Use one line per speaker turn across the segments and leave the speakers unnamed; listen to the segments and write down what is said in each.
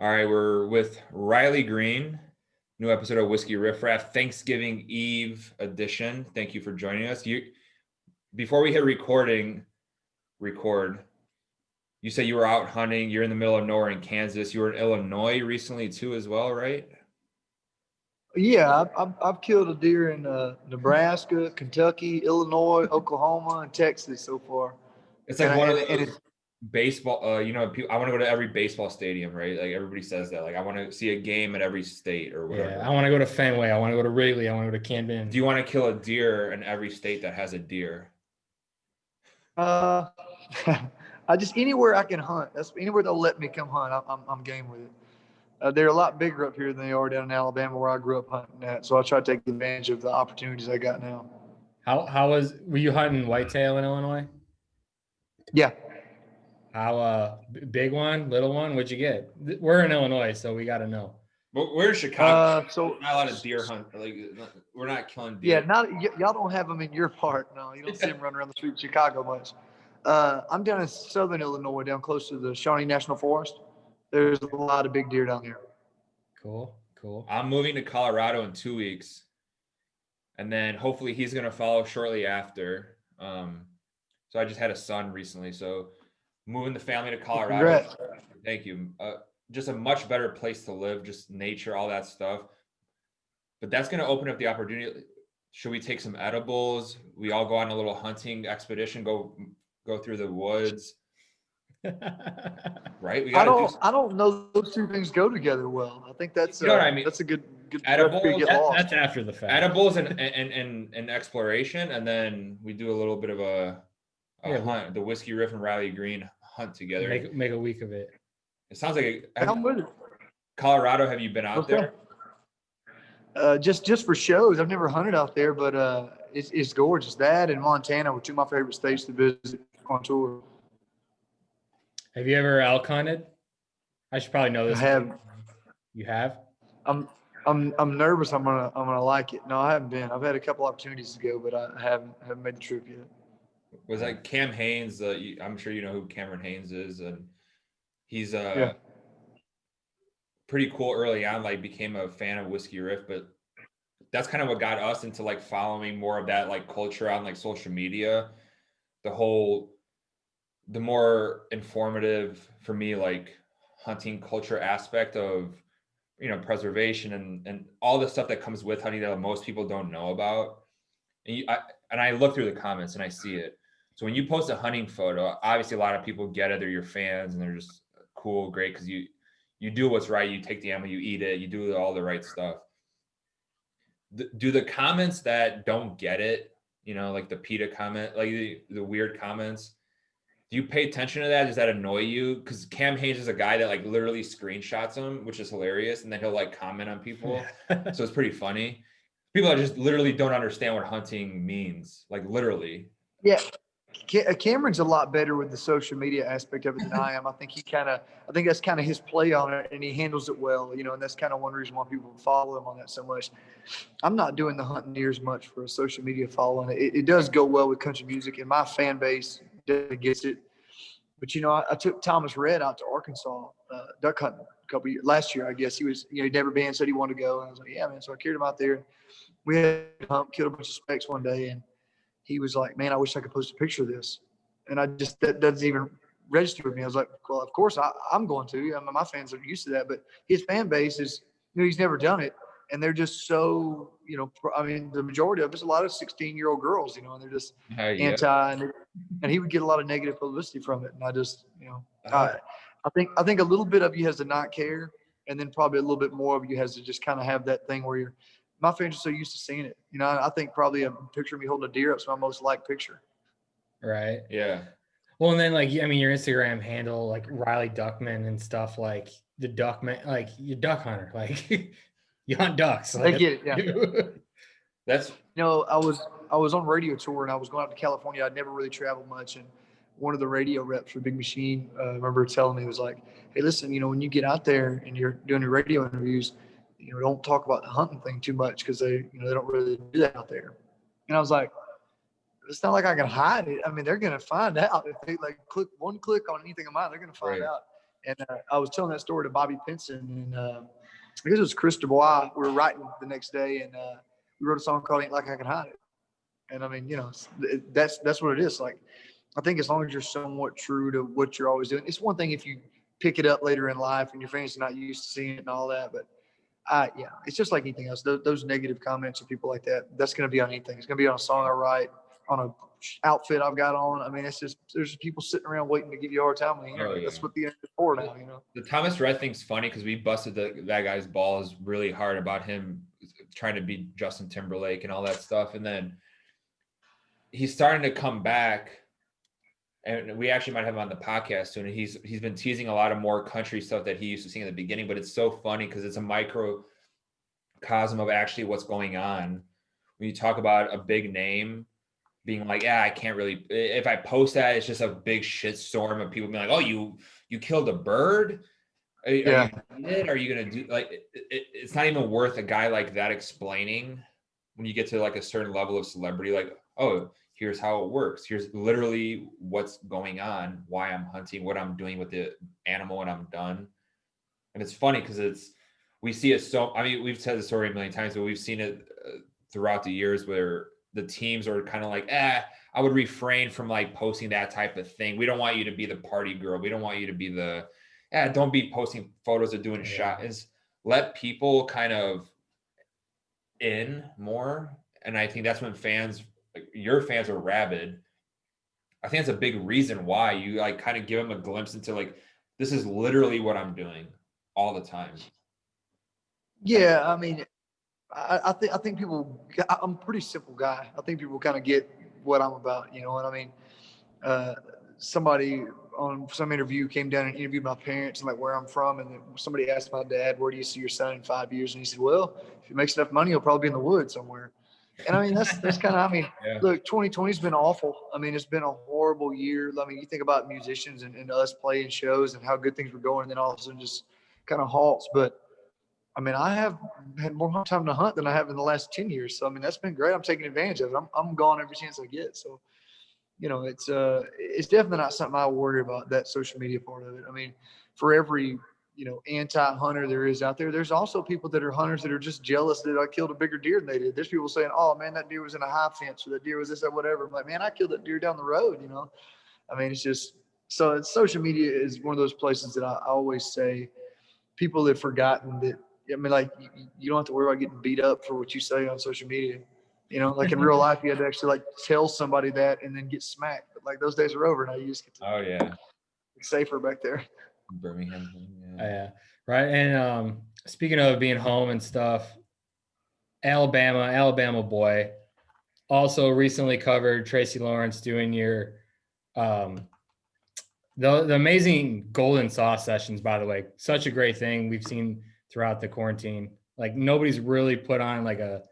All right, we're with Riley Green, new episode of Whiskey Riff Raff, Thanksgiving Eve edition. Thank you for joining us. Before we hit record, you said you were out hunting. You're in the middle of nowhere in Kansas. You were in Illinois recently too as well, right?
Yeah, I've killed a deer in Nebraska, Kentucky, Illinois, Oklahoma, and Texas so far.
It's like
And
one
I-
of
and
those baseball, I want to go to every baseball stadium, right? Like everybody says that. Like I want to see a game at every state or whatever.
Yeah, I want to go to Fenway. I want to go to Wrigley. I want to go to Camden.
Do you want to kill a deer in every state that has a deer?
I just anywhere I can hunt. That's anywhere they'll let me come hunt. I'm game with it. They're a lot bigger up here than they are down in Alabama where I grew up hunting at. So I try to take advantage of the opportunities I got now.
Were you hunting whitetail in Illinois?
Yeah.
How big one, little one? What'd you get? We're in Illinois, so we got to know.
We're in Chicago.
So
not a lot of deer hunt. Like we're not killing deer.
Yeah, y'all don't have them in your part. No, you don't see them running around the street in Chicago much. I'm down in southern Illinois, down close to the Shawnee National Forest. There's a lot of big deer down there.
Cool.
I'm moving to Colorado in 2 weeks, and then hopefully he's gonna follow shortly after. So I just had a son recently, so moving the family to Colorado.
Congrats.
Thank you. Just a much better place to live, just nature, all that stuff. But that's going to open up the opportunity. Should we take some edibles? We all go on a little hunting expedition, go through the woods. Right?
I don't know those two things go together well. I think that's
you know what I mean?
That's a good
edibles.
That's after the fact.
Edibles and exploration, and then we do a little bit of a hunt, the Whiskey Riff and Riley Green hunt together.
Make a week of it.
It sounds like
I'm with it.
Colorado. Have you been out there?
Just for shows. I've never hunted out there, but it's gorgeous. That and Montana were two of my favorite states to visit on tour.
Have you ever elk hunted? I should probably know this.
I have.
You have?
I'm nervous. I'm gonna like it. No, I haven't been. I've had a couple opportunities to go, but I haven't made the trip yet.
Was like Cam Haynes? I'm sure you know who Cameron Haynes is, and he's pretty cool early on. Like became a fan of Whiskey Riff, but that's kind of what got us into like following more of that like culture on like social media. The more informative for me, like hunting culture aspect of preservation and all the stuff that comes with hunting that most people don't know about. And I look through the comments and I see it. So when you post a hunting photo, obviously a lot of people get it. They're your fans and they're just cool, great, because you do what's right. You take the animal, you eat it, you do all the right stuff. Do the comments that don't get it, like the PETA comment, like the weird comments, do you pay attention to that? Does that annoy you? Because Cam Haynes is a guy that like literally screenshots them, which is hilarious, and then he'll like comment on people. So it's pretty funny. People that just literally don't understand what hunting means, like literally.
Yeah. Cameron's a lot better with the social media aspect of it than I am. I think that's kind of his play on it, and he handles it well, and that's kind of one reason why people follow him on that so much. I'm not doing the hunting near as much for a social media following. It does go well with country music, and my fan base definitely gets it. But I took Thomas Redd out to Arkansas duck hunting last year. I guess he'd never been, said he wanted to go, and I was like, yeah, man. So I carried him out there. We had killed a bunch of specks one day, and he was like, man, I wish I could post a picture of this. And that doesn't even register with me. I was like, well, of course I'm going to. My fans are used to that, but his fan base is, he's never done it. And they're just so, the majority of it's a lot of 16-year-old girls, and they're just anti, and he would get a lot of negative publicity from it. And I just, I think a little bit of you has to not care. And then probably a little bit more of you has to just kind of have that thing where my fans are so used to seeing it. I think probably a picture of me holding a deer up is my most liked picture.
Right.
Yeah.
Well, and then your Instagram handle, like Riley Duckman and stuff, like the Duckman, like you duck hunter, like you hunt ducks. Like,
I get it. Yeah.
That's,
I was on radio tour and I was going out to California. I'd never really traveled much. And one of the radio reps for Big Machine, I remember telling me, was like, hey, listen, when you get out there and you're doing your radio interviews, don't talk about the hunting thing too much because they don't really do that out there. And I was like, it's not like I can hide it. I mean, they're going to find out if they like click on anything of mine, they're going to find out. And I was telling that story to Bobby Pinson, and I guess it was Chris Dubois. We were writing the next day, and we wrote a song called "Ain't Like I Can Hide It." And I mean, that's what it is. Like, I think as long as you're somewhat true to what you're always doing, it's one thing if you pick it up later in life and your fans are not used to seeing it and all that. But it's just like anything else. Those negative comments of people like that, that's going to be on anything. It's going to be on a song I write, on a outfit I've got on. I mean, it's just, there's people sitting around waiting to give you a hard time on the internet. That's what the internet's for now,
The Thomas Rhett thing's funny because we busted that guy's balls really hard about him trying to beat Justin Timberlake and all that stuff. And then he's starting to come back, and we actually might have him on the podcast soon. And he's been teasing a lot of more country stuff that he used to sing in the beginning, but it's so funny because it's a microcosm of actually what's going on. When you talk about a big name being like, I can't really, if I post that, it's just a big shit storm of people being like, oh, you killed a bird? Are you going to do, like, it's not even worth a guy like that explaining when you get to like a certain level of celebrity, like, oh, here's how it works. Here's literally what's going on, why I'm hunting, what I'm doing with the animal when I'm done. And it's funny because we see it we've said the story a million times, but we've seen it throughout the years where the teams are kind of like, I would refrain from like posting that type of thing. We don't want you to be the party girl. We don't want you to be don't be posting photos of doing shots. Let people kind of in more. And I think that's when your fans are rabid. I think that's a big reason why you like kind of give them a glimpse into like, this is literally what I'm doing all the time.
Yeah. I mean, I think people, I'm a pretty simple guy. I think people kind of get what I'm about, you know what I mean? Somebody on some interview came down and interviewed my parents and like where I'm from. And somebody asked my dad, where do you see your son in 5 years? And he said, well, if he makes enough money, he'll probably be in the woods somewhere. And I mean, that's kind of, look, 2020's been awful. I mean, it's been a horrible year. I mean, you think about musicians and us playing shows and how good things were going, and then all of a sudden just kind of halts. But I mean, I have had more time to hunt than I have in the last 10 years. So, I mean, that's been great. I'm taking advantage of it. I'm gone every chance I get. So, it's definitely not something I worry about, that social media part of it. I mean, for every, anti-hunter there is out there, there's also people that are hunters that are just jealous that I killed a bigger deer than they did. There's people saying, oh man, that deer was in a high fence, or that deer was this or whatever. I'm like, man, I killed that deer down the road, I mean, it's just, so social media is one of those places that I always say people have forgotten that, I mean, like, you don't have to worry about getting beat up for what you say on social media. Like in real life, you had to actually like tell somebody that and then get smacked. But like those days are over now. You just get to it's safer back there.
Birmingham.
Yeah. Right. And speaking of being home and stuff, Alabama boy, also recently covered Tracy Lawrence doing your the amazing golden sauce sessions, by the way. Such a great thing we've seen throughout the quarantine. Like nobody's really put on like a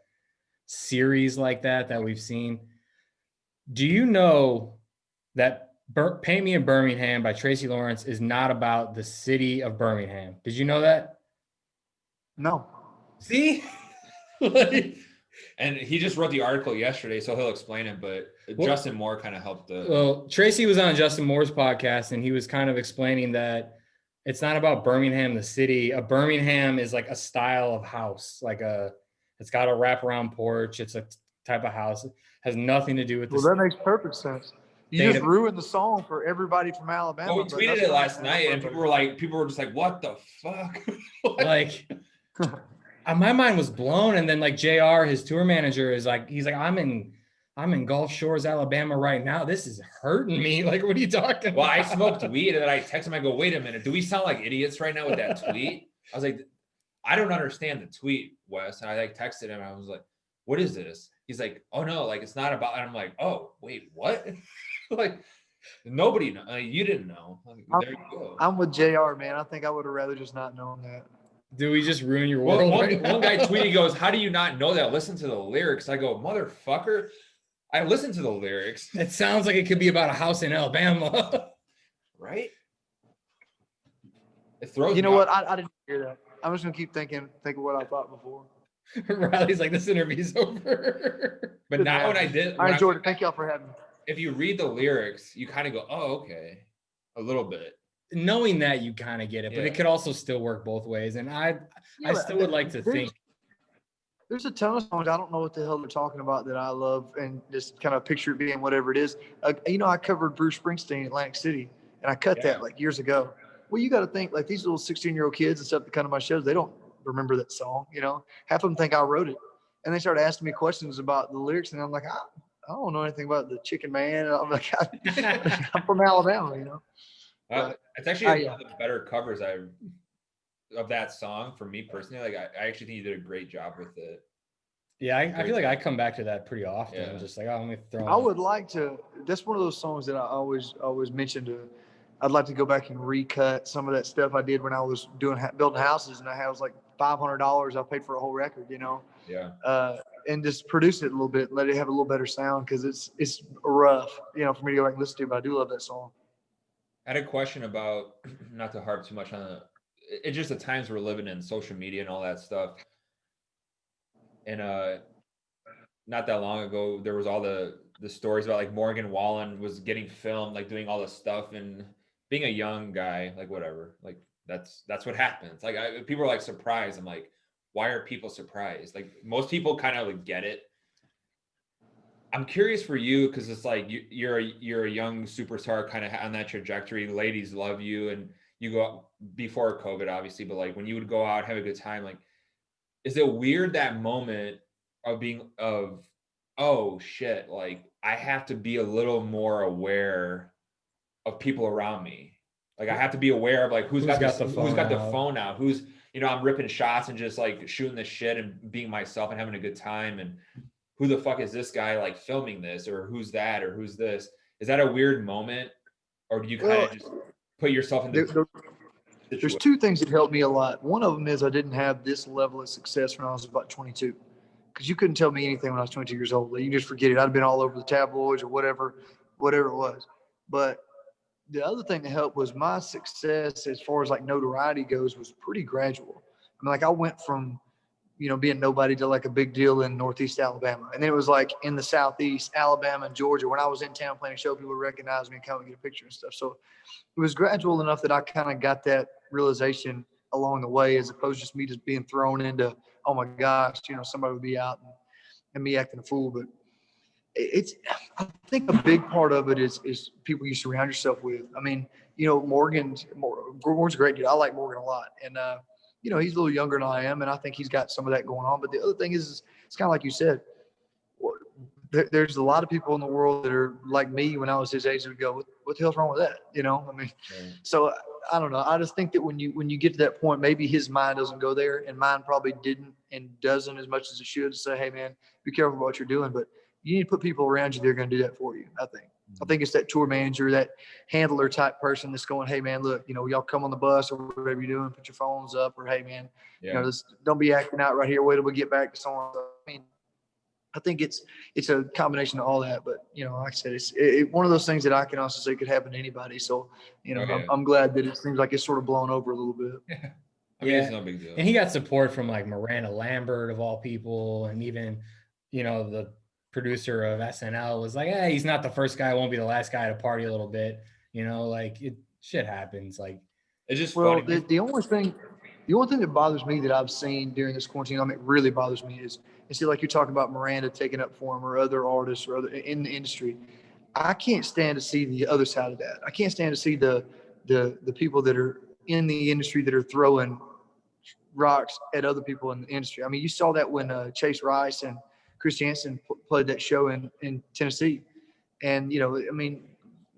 series like that we've seen. Do you know that Paint Me in Birmingham by Tracy Lawrence is not about the city of Birmingham? Did you know that?
No.
See?
And he just wrote the article yesterday, so he'll explain it, but Justin Moore kind of helped
Well, Tracy was on Justin Moore's podcast, and he was kind of explaining that it's not about Birmingham, the city. A Birmingham is like a style of house, it's got a wraparound porch. It's a type of house. It has nothing to do with
that makes perfect sense. You just ruined the song for everybody from Alabama.
Well, we tweeted it last night, and people were just like, what the fuck?
Like, my mind was blown. And then like JR, his tour manager, he's like, I'm in Gulf Shores, Alabama right now. This is hurting me. Like, what are you talking about?
Well, I smoked weed, and then I texted him. I go, wait a minute. Do we sound like idiots right now with that tweet? I was like, I don't understand the tweet, Wes. And I like texted him. I was like, what is this? He's like, oh no, like it's not about. And I'm like, oh wait, what? Like nobody know. You didn't know. There you go.
I'm with JR, man. I think I would have rather just not known that.
Do we just ruin your world?
One guy tweeted, goes, how do you not know that? Listen to the lyrics. I go, motherfucker. I listened to the lyrics.
It sounds like it could be about a house in Alabama.
Right? It throws
me off. What? I didn't hear that. I'm just gonna keep thinking what I thought before.
Riley's like, this interview's over.
But now when I did,
I enjoyed it. Thank y'all for having me.
If you read the lyrics, you kind of go, oh, okay, a little bit.
knowing that you kind of get it, but
Yeah.
it could also still work both ways. And I still would like to think.
There's a ton of songs I don't know what the hell they're talking about that I love, and just kind of picture it being whatever it is. I covered Bruce Springsteen in Atlantic City, and I cut that like years ago. Well, you got to think like these little 16-year-old kids and stuff that come to my shows, they don't remember that song. Half of them think I wrote it, and they started asking me questions about the lyrics, and I'm like, I don't know anything about the Chicken Man. And I'm like, I'm from Alabama.
It's actually one of the better covers of that song for me personally. Like I actually think you did a great job with it.
Yeah, I feel like I come back to that pretty often.
Yeah.
Just like, let me throw.
I would like to. That's one of those songs that I always mention to. I'd like to go back and recut some of that stuff I did when I was building houses, and I was like $500 I paid for a whole record.
Yeah.
And just produce it a little bit, let it have a little better sound, because it's rough, for me to go back and listen to. But I do love that song.
I had a question about, not to harp too much on it's just the times we're living in, social media and all that stuff. And not that long ago, there was all the stories about like Morgan Wallen was getting filmed, like doing all this stuff, and being a young guy, like whatever, like that's what happens. Like people are like surprised. I'm like, why are people surprised? Like most people kind of like get it. I'm curious for you, because it's like you're a young superstar kind of on that trajectory. Ladies love you, and you go out before COVID, obviously, but like when you would go out, have a good time, like, is it weird that moment of oh shit, like I have to be a little more aware of people around me. Like I have to be aware of like who's got the phone out, who's, I'm ripping shots and just like shooting the shit and being myself and having a good time, and who the fuck is this guy like filming this, or who's that, or who's this? Is that a weird moment, or do you kind of just put yourself in the
There's two things that helped me a lot. One of them is I didn't have this level of success when I was about 22, because you couldn't tell me anything when I was 22 years old. You just forget it. I'd have been all over the tabloids or whatever it was. But the other thing that helped was my success as far as like notoriety goes was pretty gradual. I mean, like I went from, being nobody to like a big deal in Northeast Alabama. And then it was like in the Southeast, Alabama and Georgia, when I was in town playing a show, people would recognize me and come and get a picture and stuff. So it was gradual enough that I kind of got that realization along the way, as opposed to just me just being thrown into, oh my gosh, somebody would be out and me acting a fool. But I think a big part of it is people you surround yourself with. I mean, Morgan's a great dude. I like Morgan a lot. And, he's a little younger than I am, and I think he's got some of that going on. But the other thing is it's kind of like you said, there's a lot of people in the world that are like me when I was his age that would go, what the hell's wrong with that? I mean, So I don't know. I just think that when you get to that point, maybe his mind doesn't go there, and mine probably didn't and doesn't as much as it should, to say, hey man, be careful about what you're doing. But you need to put people around you that are going to do that for you. I think it's that tour manager, that handler type person that's going, hey man, look, y'all come on the bus or whatever you're doing, put your phones up, or hey man, don't be acting out right here. Wait till we get back to someone. I mean, I think it's a combination of all that. But like I said, it's one of those things that I can also say could happen to anybody. So I'm glad that it seems like it's sort of blown over a little bit.
Yeah. I mean, it's no big deal.
And he got support from like Miranda Lambert of all people, and even the producer of SNL was like, hey, he's not the first guy, won't be the last guy to party a little bit. Like shit happens. Like
it's just funny.
The only thing that bothers me that I've seen during this quarantine, it really bothers me, is see, like you're talking about Miranda taking up for him, or other artists, or other in the industry. I can't stand to see the other side of that. I can't stand to see the people that are in the industry that are throwing rocks at other people in the industry. I mean, you saw that when Chase Rice and Chris Jansen played that show in Tennessee. And, I mean,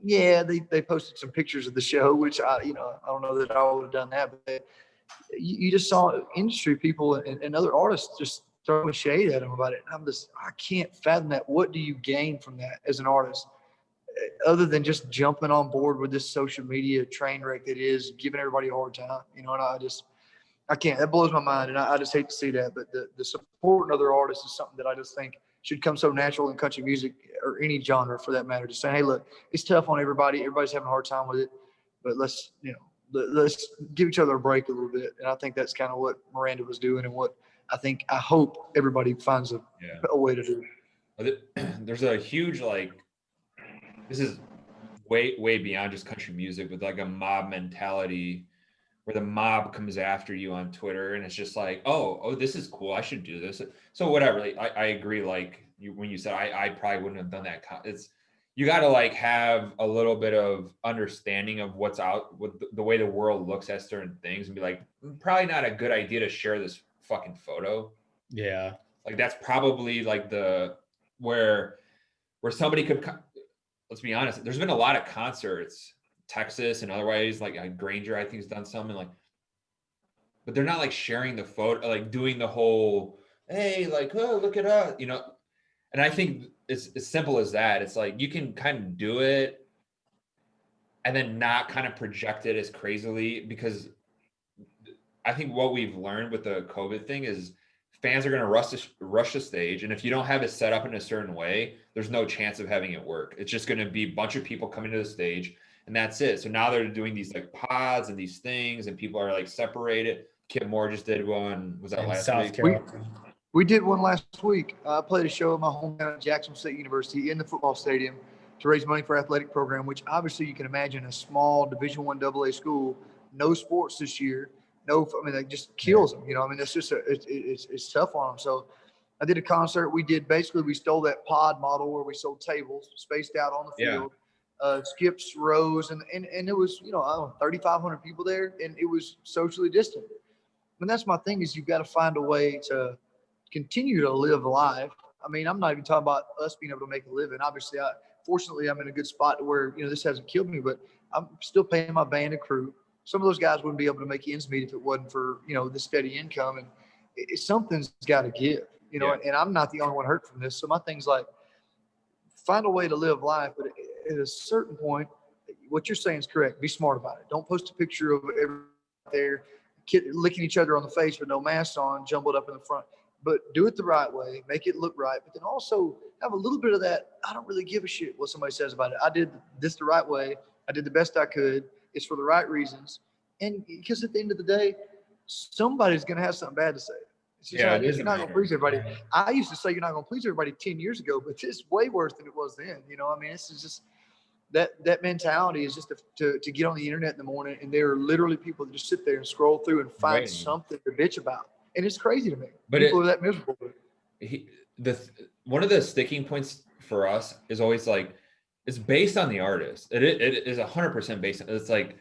yeah, they posted some pictures of the show, which I don't know that I would have done that, but you just saw industry people and other artists just throwing shade at them about it. I can't fathom that. What do you gain from that as an artist, other than just jumping on board with this social media train wreck that is, giving everybody a hard time? And I can't. That blows my mind, and I just hate to see that. But the support in other artists is something that I just think should come so natural in country music, or any genre for that matter. Just saying, hey, look, it's tough on everybody. Everybody's having a hard time with it, but let's give each other a break a little bit. And I think that's kind of what Miranda was doing, and what I hope everybody finds a way to do.
There's a huge, this is way beyond just country music, with like a mob mentality where the mob comes after you on Twitter, and it's just like, oh, this is cool. I should do this. So whatever. Like, I agree. Like when you said, I probably wouldn't have done that. It's, you got to like have a little bit of understanding of what's out with the way the world looks at certain things, and be like, probably not a good idea to share this fucking photo.
Yeah.
Like that's probably like where somebody could, let's be honest, there's been a lot of concerts, Texas and otherwise, like Granger, I think, has done something like, but they're not like sharing the photo, like doing the whole, hey, like, oh, look at us, you know. And I think it's as simple as that. It's like you can kind of do it and then not kind of project it as crazily, because I think what we've learned with the COVID thing is fans are going to rush the stage. And if you don't have it set up in a certain way, there's no chance of having it work. It's just going to be a bunch of people coming to the stage, and that's it. So now they're doing these like pods and these things, and people are like separated. Kip Moore just did one. Was that
In
last
South
week?
Carolina.
We did one last week. I played a show at my hometown at Jackson State University in the football stadium to raise money for athletic program, which obviously you can imagine a small Division I AA school, no sports this year. No, I mean, that just kills them. You know, I mean, it's just it's tough on them. So I did a concert. We stole that pod model where we sold tables spaced out on the field, skips rows, and it was, you know, I don't know, 3,500 people there, and it was socially distant. And that's my thing, is you've got to find a way to continue to live life. I mean, I'm not even talking about us being able to make a living. Obviously, fortunately, I'm in a good spot to where, you know, this hasn't killed me, but I'm still paying my band and crew. Some of those guys wouldn't be able to make ends meet if it wasn't for, you know, the steady income, and something's got to give, you know, and I'm not the only one hurt from this. So my thing's like, find a way to live life, but at a certain point, what you're saying is correct. Be smart about it. Don't post a picture of everybody there licking each other on the face with no masks on, jumbled up in the front. But do it the right way, make it look right, but then also have a little bit of that, I don't really give a shit what somebody says about it. I did this the right way. I did the best I could. It's for the right reasons. And because at the end of the day, somebody's going to have something bad to say. It's just you're not going to please everybody. I used to say you're not going to please everybody 10 years ago, but it's way worse than it was then. You know, I mean, it's just that mentality is just to get on the internet in the morning, and there are literally people that just sit there and scroll through and find something to bitch about. And it's crazy to me.
But
people are that miserable.
One of the sticking points for us is always like, it's based on the artist. It is 100% based on, it's like,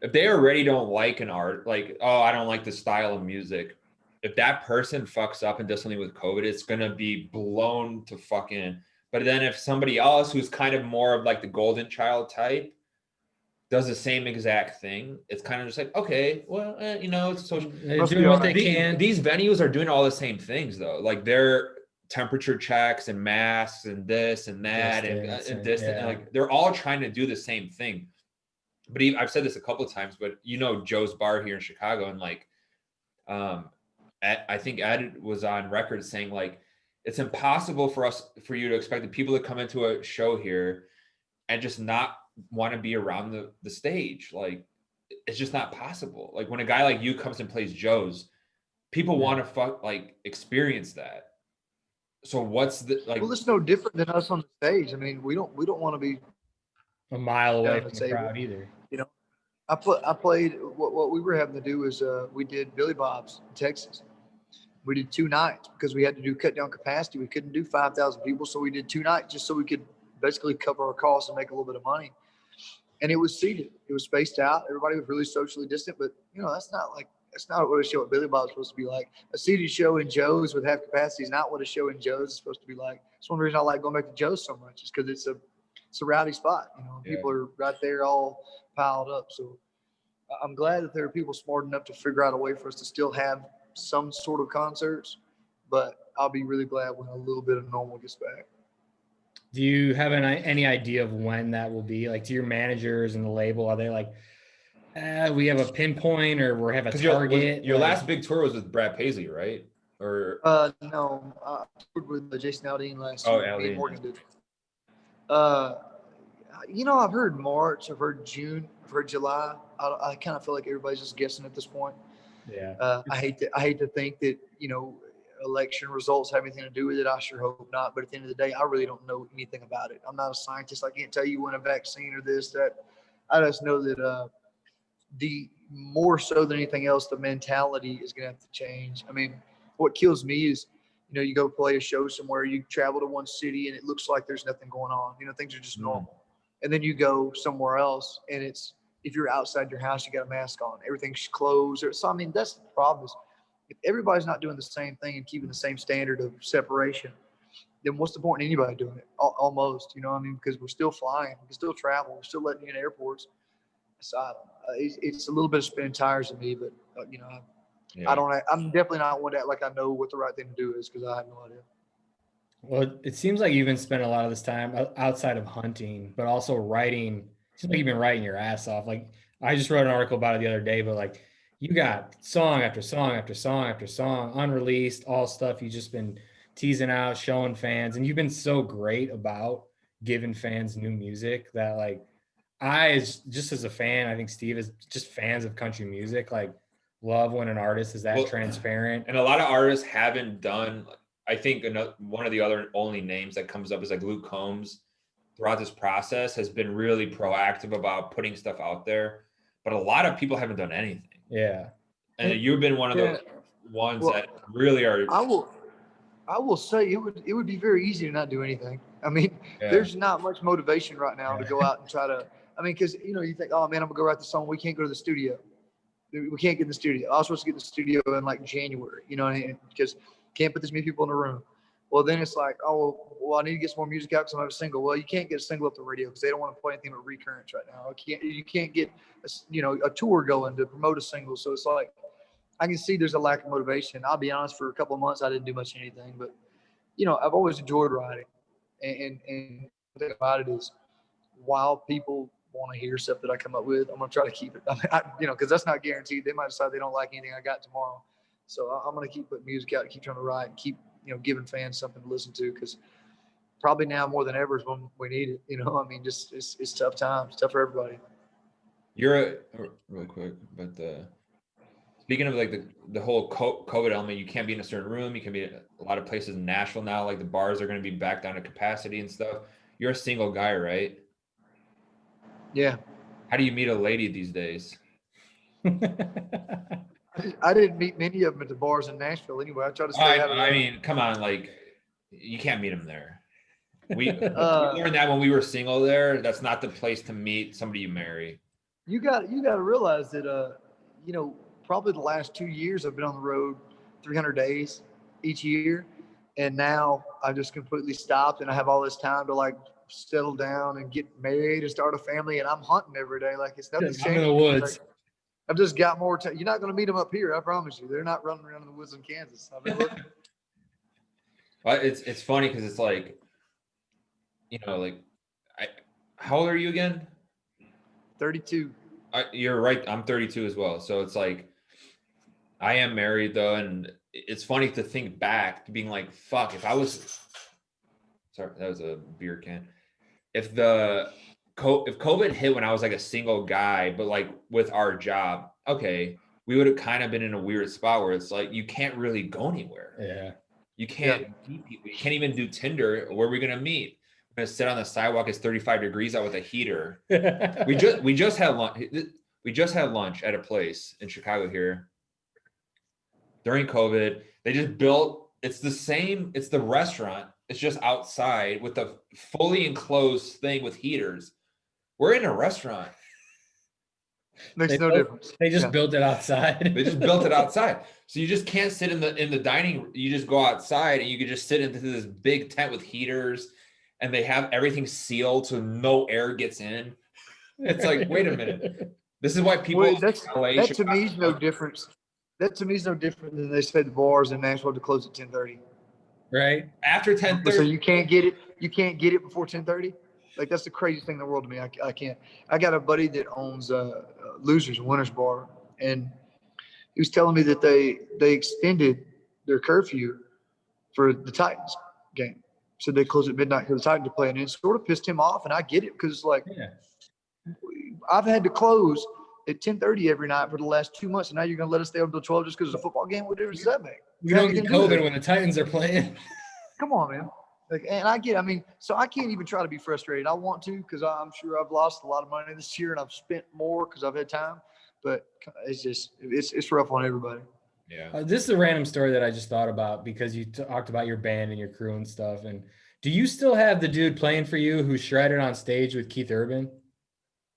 if they already don't like an art, like, oh, I don't like the style of music. If that person fucks up and does something with COVID, it's going to be blown to fucking, but then if somebody else who's kind of more of like the golden child type does the same exact thing, it's kind of just like, okay, well, you know, it's social.
They're doing what they can.
These venues are doing all the same things though. Like their temperature checks and masks and this and that and distance, and like they're all trying to do the same thing. But I've said this a couple of times, but you know, Joe's Bar here in Chicago, and like, I think Ed was on record saying like, it's impossible for you to expect the people that come into a show here and just not want to be around the stage. Like, it's just not possible. Like when a guy like you comes and plays Joe's, people want to experience that. So what's the like?
Well, it's no different than us on the stage. I mean, we don't want to be
a mile away from the crowd either.
You know, I played. What we were having to do is we did Billy Bob's in Texas. We did 2 nights because we had to cut down capacity. We couldn't do 5,000 people, so we did 2 nights just so we could basically cover our costs and make a little bit of money. And it was seated. It was spaced out. Everybody was really socially distant, but you know, that's not what a show at Billy Bob's supposed to be like. A seated show in Joe's with half capacity is not what a show in Joe's is supposed to be like. That's one reason I like going back to Joe's so much, is because it's a rowdy spot. You know, people are right there all piled up. So I'm glad that there are people smart enough to figure out a way for us to still have some sort of concerts, but I'll be really glad when a little bit of normal gets back.
Do you have any idea of when that will be? Like, to your managers and the label, are they like, we have a pinpoint, or we have a target?
Your last big tour was with Brad Paisley, right? Or
no, I toured with Jason Aldean last
year.
Me and Morgan did. You know, I've heard March, I've heard June, I've heard July. I kind of feel like everybody's just guessing at this point.
Yeah.
I hate to think that, you know, election results have anything to do with it? I sure hope not. But at the end of the day, I really don't know anything about it. I'm not a scientist. I can't tell you when a vaccine or this, that. I just know that the more so than anything else, the mentality is going to have to change. I mean, what kills me is, you go play a show somewhere, you travel to one city and it looks like there's nothing going on. Things are just normal. And then you go somewhere else and if you're outside your house, you got a mask on, everything's closed. So, I mean, that's the problem is if everybody's not doing the same thing and keeping the same standard of separation, then what's the point in anybody doing it? Almost, because we're still flying, we can still travel, we're still letting you in airports. So it's a little bit of spinning tires to me, but I don't. I'm definitely not one that like I know what the right thing to do is because I have no idea.
Well, it seems like you've been spending a lot of this time outside of hunting, but also writing. It seems like you've been writing your ass off. Like I just wrote an article about it the other day, but like you got song after song after song after song, unreleased, all stuff you've just been teasing out, showing fans, and you've been so great about giving fans new music that like just as a fan, I think Steve is just fans of country music, like love when an artist is that transparent.
And a lot of artists haven't done, I think one of the other only names that comes up is like Luke Combs throughout this process has been really proactive about putting stuff out there, but a lot of people haven't done anything.
Yeah.
And you've been one of those ones that really are.
I will say it would be very easy to not do anything. I mean, there's not much motivation right now to go out and try to, because, you think, oh man, I'm gonna go write the song. We can't go to the studio. We can't get in the studio. I was supposed to get in the studio in like January, because can't put this many people in the room. Well, then it's like, oh, well, I need to get some more music out because I have a single. Well, you can't get a single up the radio because they don't want to play anything but recurrence right now. You can't get, a tour going to promote a single. So it's like, I can see there's a lack of motivation. I'll be honest, for a couple of months, I didn't do much of anything, but, I've always enjoyed writing. And the thing about it is, while people want to hear stuff that I come up with, I'm going to try to keep it, because that's not guaranteed. They might decide they don't like anything I got tomorrow. So I'm going to keep putting music out, keep trying to write, and keep, giving fans something to listen to, because probably now more than ever is when we need it. Just it's tough times, tough for everybody.
Really quick, but speaking of like the whole COVID element, you can't be in a certain room. You can be at a lot of places in Nashville now. Like the bars are going to be back down to capacity and stuff. You're a single guy, right?
Yeah.
How do you meet a lady these days?
I didn't meet many of them at the bars in Nashville anyway. I try to stay out of
I mean, come on, like you can't meet them there. We learned that when we were single there. That's not the place to meet somebody you marry.
You got to realize that probably the last 2 years I've been on the road 300 days each year, and now I just completely stopped, and I have all this time to like settle down and get married and start a family, and I'm hunting every day. Like it's nothing.
I'm in the woods.
Like, I've just got more time. You're not going to meet them up here, I promise you. They're not running around in the woods in Kansas. I've been looking.
Well, it's funny because it's like, how old are you again?
32.
You're right. I'm 32 as well. So it's like, I am married though, and it's funny to think back to being like, fuck, if sorry, that was a beer can. If COVID hit when I was like a single guy, but like with our job, okay, we would have kind of been in a weird spot where it's like, you can't really go anywhere.
Yeah.
You can't meet people. You can't even do Tinder. Where are we going to meet? We're going to sit on the sidewalk. It's 35 degrees out with a heater. We just had lunch. We just had lunch at a place in Chicago here during COVID. They just built, it's the same. It's the restaurant. It's just outside with a fully enclosed thing with heaters. We're in a restaurant.
Makes no difference.
They just built it outside.
They just built it outside. So you just can't sit in the dining. You just go outside and you can just sit into this big tent with heaters, and they have everything sealed so no air gets in. It's like, wait a minute. This is why people.
That to me is no difference. That to me is no different than they said the bars in Nashville to close at 10:30.
Right
after 10:30.
So you can't get it. You can't get it before 10:30. Like that's the craziest thing in the world to me. I can't. I got a buddy that owns Losers Winners Bar, and he was telling me that they extended their curfew for the Titans game. So they closed at midnight because the Titans are playing. And it sort of pissed him off, and I get it because like I've had to close at 10:30 every night for the last 2 months, and now you're going to let us stay up until 12 just because it's a football game? What difference does that make?
We don't get COVID when the Titans are playing.
Come on, man. Like, and I mean, so I can't even try to be frustrated. I want to, because I'm sure I've lost a lot of money this year and I've spent more because I've had time. But it's just, it's rough on everybody.
Yeah.
This is a random story that I just thought about because you talked about your band and your crew and stuff. And do you still have the dude playing for you who shredded on stage with Keith Urban?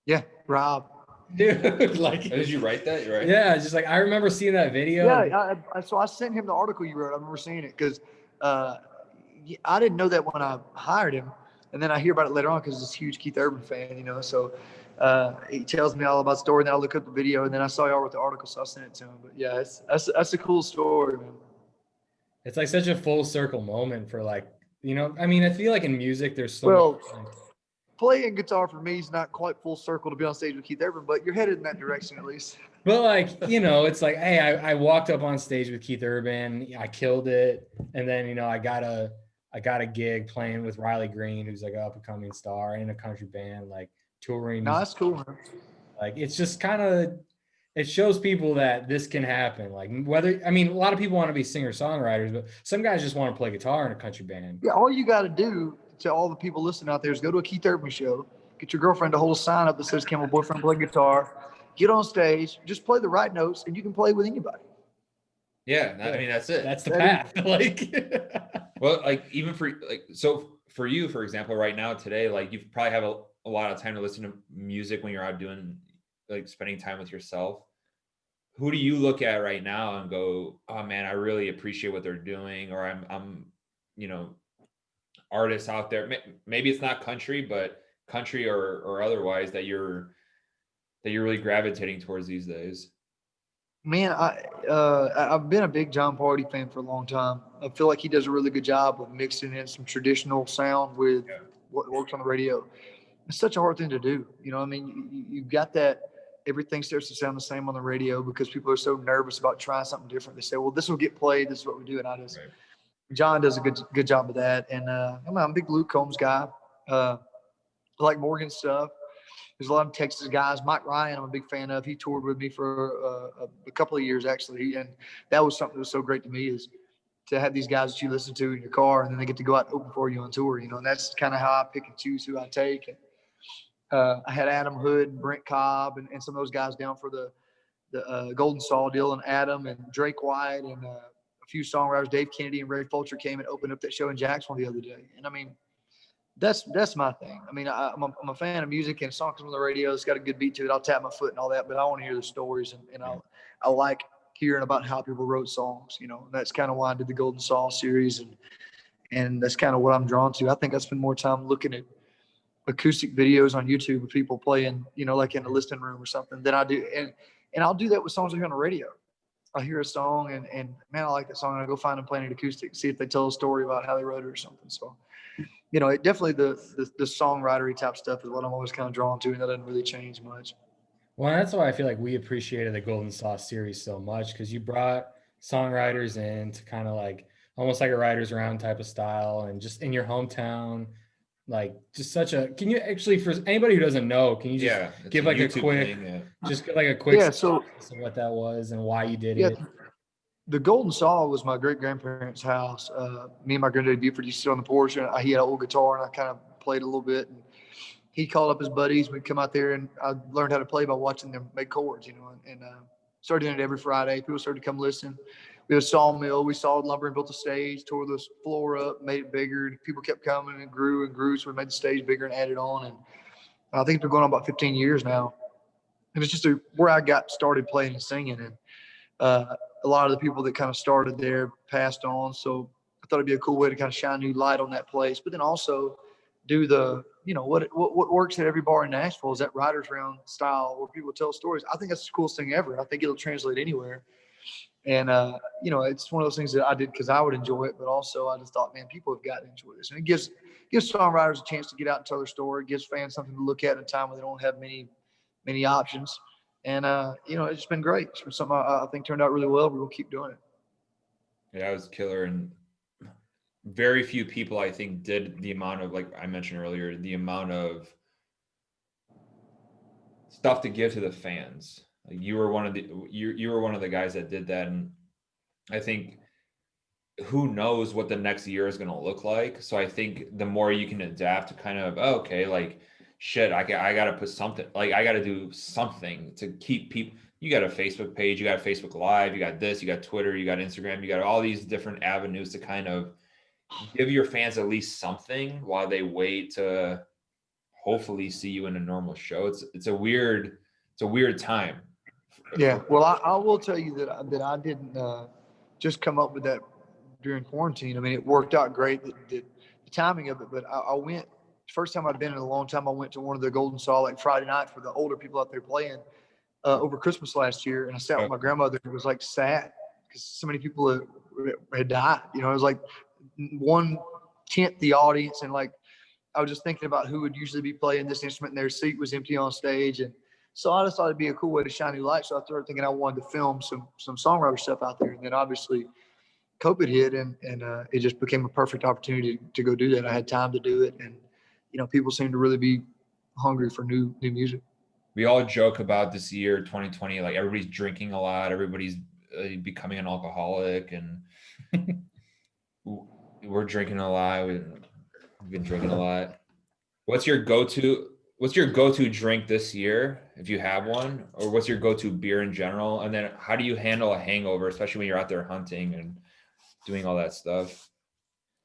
Yeah, Rob.
Dude, like,
Did you write that? Right?
Yeah, just like I remember seeing that video.
Yeah, so I sent him the article you wrote. I remember seeing it because I didn't know that when I hired him, and then I hear about it later on because he's a huge Keith Urban fan, you know. So he tells me all about the story, and then I look up the video, and then I saw y'all wrote the article, so I sent it to him. But yeah, that's a cool story, man.
It's like such a full circle moment for, like, you know, I mean, I feel like in music there's so much.
Playing guitar for me is not quite full circle to be on stage with Keith Urban, but you're headed in that direction at least.
But like, you know, it's like, hey, I walked up on stage with Keith Urban, I killed it, and then, you know, I got a gig playing with Riley Green, who's like an up and coming star in a country band, like touring.
No, that's cool, man.
Like, it's just kind of, it shows people that this can happen. Like, whether, I mean, a lot of people want to be singer-songwriters, but some guys just want to play guitar in a country band.
Yeah, all you got to do to all the people listening out there is go to a Keith Urban show, get your girlfriend to hold a sign up that says, "Can my boyfriend play guitar?" Get on stage, just play the right notes, and you can play with anybody.
Yeah, I mean, that's it.
That's the path. Like,
well, like, even for, like, so for you, for example, right now today, like, you probably have a lot of time to listen to music when you're out doing, like, spending time with yourself. Who do you look at right now and go, oh man, I really appreciate what they're doing? Or I'm, you know, artists out there. Maybe it's not country, but country or otherwise that you're really gravitating towards these days.
Man, I've been a big John Party fan for a long time. I feel like he does a really good job of mixing in some traditional sound with what works on the radio. It's such a hard thing to do. You know what I mean? You got that everything starts to sound the same on the radio because people are so nervous about trying something different. They say, well, this will get played. This is what we do. And John does a good job of that. And I'm a big Luke Combs guy. I like Morgan stuff. There's a lot of Texas guys. Mike Ryan, I'm a big fan of. He toured with me for a couple of years, actually. And that was something that was so great to me, is to have these guys that you listen to in your car, and then they get to go out and open for you on tour, you know. And that's kind of how I pick and choose who I take. And I had Adam Hood, Brent Cobb, and some of those guys down for the Golden Saw deal, and Adam and Drake White and a few songwriters. Dave Kennedy and Ray Fulcher came and opened up that show in Jacksonville the other day. And I mean, that's my thing. I mean, I'm a fan of music, and songs on the radio, it's got a good beat to it. I'll tap my foot and all that, but I want to hear the stories, and I like hearing about how people wrote songs, you know. And that's kind of why I did the Golden Saw series, and that's kind of what I'm drawn to. I think I spend more time looking at acoustic videos on YouTube of people playing, you know, like in a listening room or something, than I do. And I'll do that with songs I hear on the radio. I hear a song and man, I like that song, and I go find them playing it acoustic, see if they tell a story about how they wrote it or something. So, you know, it definitely the songwritery type stuff is what I'm always kind of drawn to, and that doesn't really change much.
well, that's why I feel like we appreciated the Golden Sauce series so much, because you brought songwriters in to kind of like almost like a writer's round type of style, and just in your hometown, like just such a. Can you actually, for anybody who doesn't know, can you just give like a quick, just like a quick
so
of what that was and why you did
yeah,
it?
The Golden Saw was my great grandparents' house. Me and my granddad Buford used to sit on the porch, and he had an old guitar, and I kind of played a little bit. And he called up his buddies. We'd come out there, and I learned how to play by watching them make chords, you know. And started doing it every Friday. People started to come listen. We had a sawmill. We sawed lumber and built a stage, tore the floor up, made it bigger. And people kept coming and grew and grew. So we made the stage bigger and added on. And I think it's been going on about 15 years now. And it's just where I got started playing and singing. And a lot of the people that kind of started there passed on. So I thought it'd be a cool way to kind of shine new light on that place. But then also do the, you know, what works at every bar in Nashville is that writer's round style where people tell stories. I think that's the coolest thing ever. I think it'll translate anywhere. And, you know, it's one of those things that I did because I would enjoy it, but also I just thought, man, people have got to enjoy this. And it gives songwriters a chance to get out and tell their story. It gives fans something to look at in a time where they don't have many options. And, you know, it's just been great. It's been something I think turned out really well. We'll keep doing it.
Yeah, it was killer. And very few people, I think, did the amount of, like I mentioned earlier, the amount of stuff to give to the fans. Like you were one of the guys that did that, and I think who knows what the next year is going to look like. So I think the more you can adapt to kind of, oh, okay, like shit, I got to put something, like I got to do something to keep people. You got a Facebook page, you got Facebook Live, you got this, you got Twitter, you got Instagram, you got all these different avenues to kind of give your fans at least something while they wait to hopefully see you in a normal show. It's a weird time.
Yeah. Well, I will tell you that I didn't just come up with that during quarantine. I mean, it worked out great, the timing of it, but I went, first time I'd been in a long time, I went to one of the Golden Saw like Friday night for the older people out there playing over Christmas last year. And I sat with my grandmother, who was like sad because so many people had died. You know, it was like 1/10 the audience. And like, I was just thinking about who would usually be playing this instrument, and their seat was empty on stage. And so I just thought it'd be a cool way to shine new light. So I started thinking I wanted to film some songwriter stuff out there. And then obviously COVID hit, and it just became a perfect opportunity to go do that. I had time to do it, and people seem to really be hungry for new music.
We all joke about this year 2020, like everybody's drinking a lot, everybody's becoming an alcoholic, and we're drinking a lot. We've been drinking a lot. What's your go-to drink this year, if you have one, or what's your go-to beer in general? And then how do you handle a hangover, especially when you're out there hunting and doing all that stuff?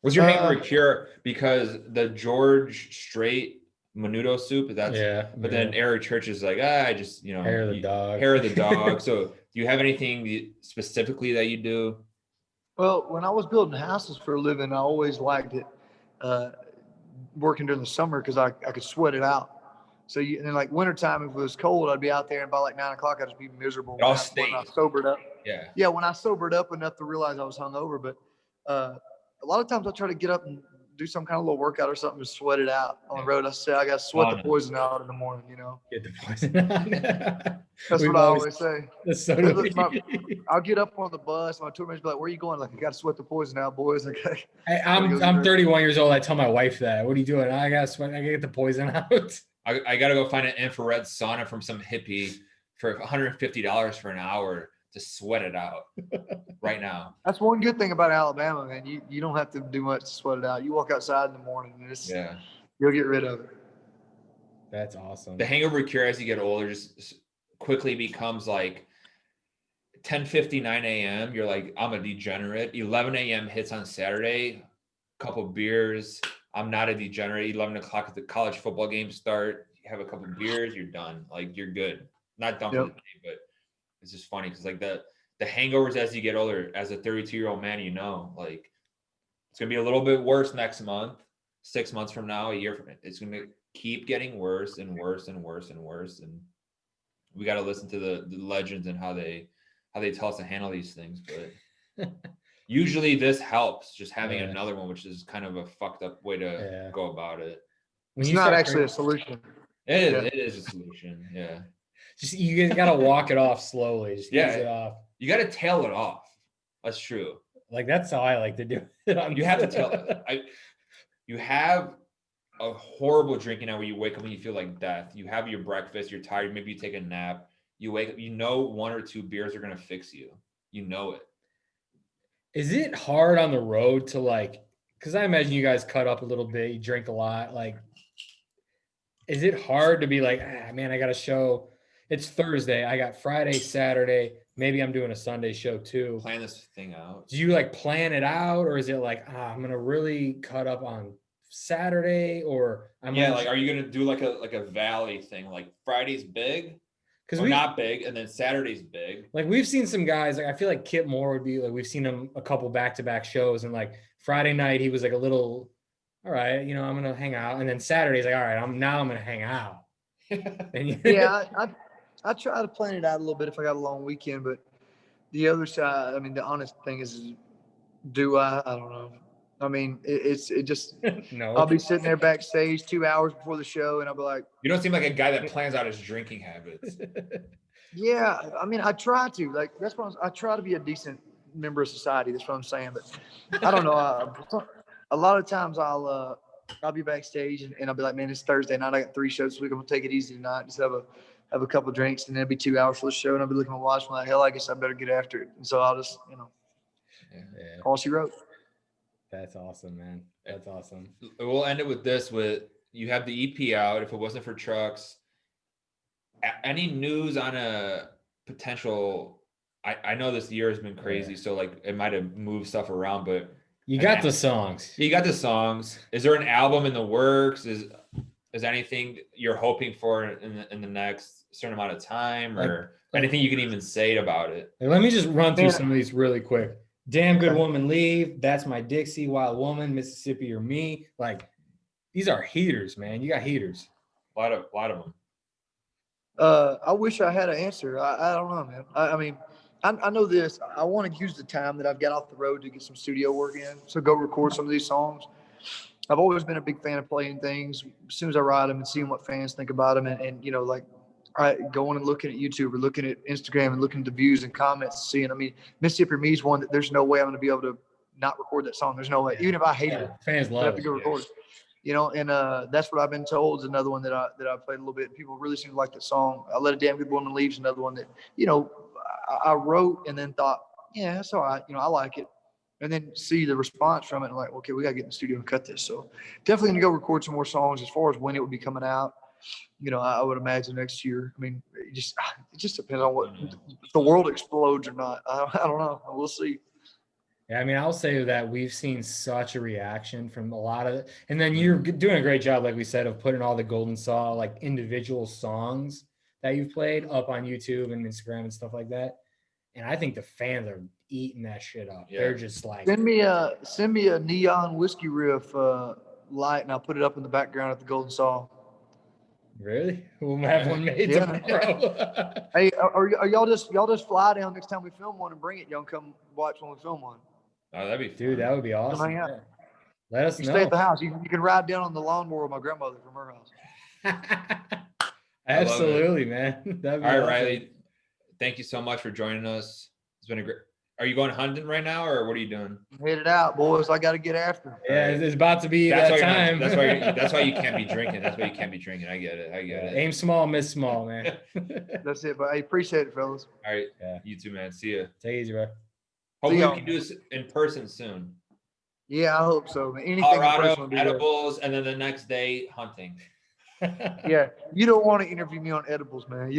What's your hangover cure? Because the George Strait menudo soup, but then Eric Church is like, I just,
hair of the dog.
Hair of the dog. So do you have anything specifically that you do?
Well, when I was building houses for a living, I always liked it working during the summer because I could sweat it out. So and then like wintertime, if it was cold, I'd be out there, and by like 9 o'clock, I'd just be miserable. When I sobered up. Yeah, when I sobered up enough to realize I was hungover. But a lot of times I try to get up and do some kind of little workout or something to sweat it out on the road. I say I got to sweat the poison out in the morning,
Get the poison out.
That's what I always say.
That's so
I'll get up on the bus. My tour manager be like, "Where are you going?" Like, I got to sweat the poison out, boys. Okay.
I'm 31 years old. I tell my wife that. What are you doing? I got to sweat. I got to get the poison out.
I got to go find an infrared sauna from some hippie for $150 for an hour to sweat it out right now.
That's one good thing about Alabama, man. You don't have to do much to sweat it out. You walk outside in the morning, and you'll get rid of it.
That's awesome.
The hangover cure as you get older just quickly becomes like 10:59 a.m. You're like, I'm a degenerate. 11 a.m. hits on Saturday, couple beers. I'm not a degenerate. 11 o'clock at the college football game start. You have a couple beers, you're done. Like, you're good. Not done for the day, but it's just funny because like the hangovers as you get older, as a 32-year-old man, like it's gonna be a little bit worse next month, 6 months from now, a year from it. It's gonna keep getting worse and worse and worse and worse. And we got to listen to the legends and how they tell us to handle these things. But usually this helps, just having another one, which is kind of a fucked up way to go about it.
It's not actually a solution.
It is a solution. Yeah.
Just you got to walk it off slowly. Just ease it off.
You got to tail it off. That's true.
Like, that's how I like to do it.
You have to tail it. You have a horrible drinking night where you wake up and you feel like death. You have your breakfast, you're tired, maybe you take a nap, you wake up, 1 or 2 beers are going to fix you. You know it.
Is it hard on the road to because I imagine you guys cut up a little bit, you drink a lot. Like, is it hard to be like, man, I got a show. It's Thursday. I got Friday, Saturday. Maybe I'm doing a Sunday show too.
Plan this thing out.
Do you plan it out, or is it like, I'm going to really cut up on Saturday, or are you
going to do like a valley thing? Like Friday's big, because we're not big, and then Saturday's big.
Like, we've seen some guys, I feel like Kip Moore would be like, we've seen him a couple back-to-back shows, and like Friday night he was like a little, all right, I'm gonna hang out, and then Saturday's like, all right, I'm gonna hang out.
I try to plan it out a little bit if I got a long weekend, but the other side, I mean, the honest thing is do I don't know. I mean, it just
no.
I'll be sitting there backstage 2 hours before the show, and I'll be like,
you don't seem like a guy that plans out his drinking habits.
Yeah, I mean, I try to. Like, that's what I try to be a decent member of society. That's what I'm saying. But I don't know. A lot of times I'll be backstage and I'll be like, man, it's Thursday night. I got 3 shows this week. I'm gonna take it easy tonight. Just have have a couple drinks, and then it'll be 2 hours for the show, and I'll be looking at my watch. I'm like, hell, I guess I better get after it. And so I'll just,
Yeah.
all she wrote.
That's awesome, man. That's awesome.
We'll end it with this. With you have the EP out. If it wasn't for trucks, any news on a potential? I know this year has been crazy, so like it might have moved stuff around, but
You got the songs.
you got the songs. Is there an album in the works? Is anything you're hoping for in the next certain amount of time, or anything you can even say about it?
Let me just run through some of these really quick. Damn Good Woman Leave, That's My Dixie, Wild Woman, Mississippi or Me. Like, these are heaters, man. You got heaters.
A lot of them.
I wish I had an answer. I don't know, man. I mean, I know this. I want to use the time that I've got off the road to get some studio work in. So go record some of these songs. I've always been a big fan of playing things as soon as I write them and seeing what fans think about them. And like going and looking at YouTube or looking at Instagram and looking at the views and comments and seeing, I mean, Mississippi or Me is one that there's no way I'm going to be able to not record that song. There's no way. Even if I hate it,
fans love
I have to
it.
go record it. And that's what I've been told is another one that I played a little bit. People really seem to like that song. I Let a Damn Good Woman Leave is another one that, I wrote and then thought, yeah, that's all right. I like it. And then see the response from it and like, okay, we got to get in the studio and cut this. So definitely going to go record some more songs. As far as when it would be coming out, I would imagine next year. I mean, it just depends on what if the world explodes or not. I don't know. We'll see.
Yeah, I mean, I'll say that we've seen such a reaction from a lot of it. And then you're doing a great job, like we said, of putting all the Golden Saw, like individual songs that you've played up on YouTube and Instagram and stuff like that. And I think the fans are eating that shit up. Yeah. They're just like,
send me a neon whiskey riff light, and I'll put it up in the background at the Golden Saw.
Really? We'll have one made tomorrow.
Hey, are y'all just fly down next time we film one and bring it? Y'all come watch when we film one.
Oh, that'd be fun.
Dude, that would be awesome. Yeah. Let us know.
Stay at the house. You can ride down on the lawnmower with my grandmother from her house.
Absolutely, man.
All right, awesome. Riley. Thank you so much for joining us. It's been a great. Are you going hunting right now, or what are you doing?
I'm headed out, boys. I got to get after.
Yeah, it's about to be that time.
That's why you can't be drinking. That's why you can't be drinking. I get it.
Aim small, miss small, man.
That's it. But I appreciate it, fellas.
All right. Yeah. You too, man. See ya.
Take it easy, bro.
Hopefully we can do this in person soon.
Yeah, I hope so. Anything
Colorado, edibles, and then the next day hunting.
Yeah, you don't want to interview me on edibles, man.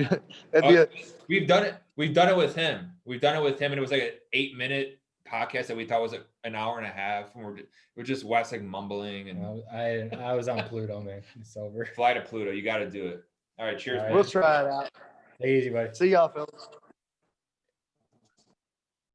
We've done it. We've done it with him. And it was like an 8-minute podcast that we thought was like an hour and a half. And we're just Wes like mumbling. And
I was on Pluto, man. It's over.
Fly to Pluto. You got to do it. All right. Cheers.
All right. We'll try it out.
Take it easy, buddy.
See y'all, fellas.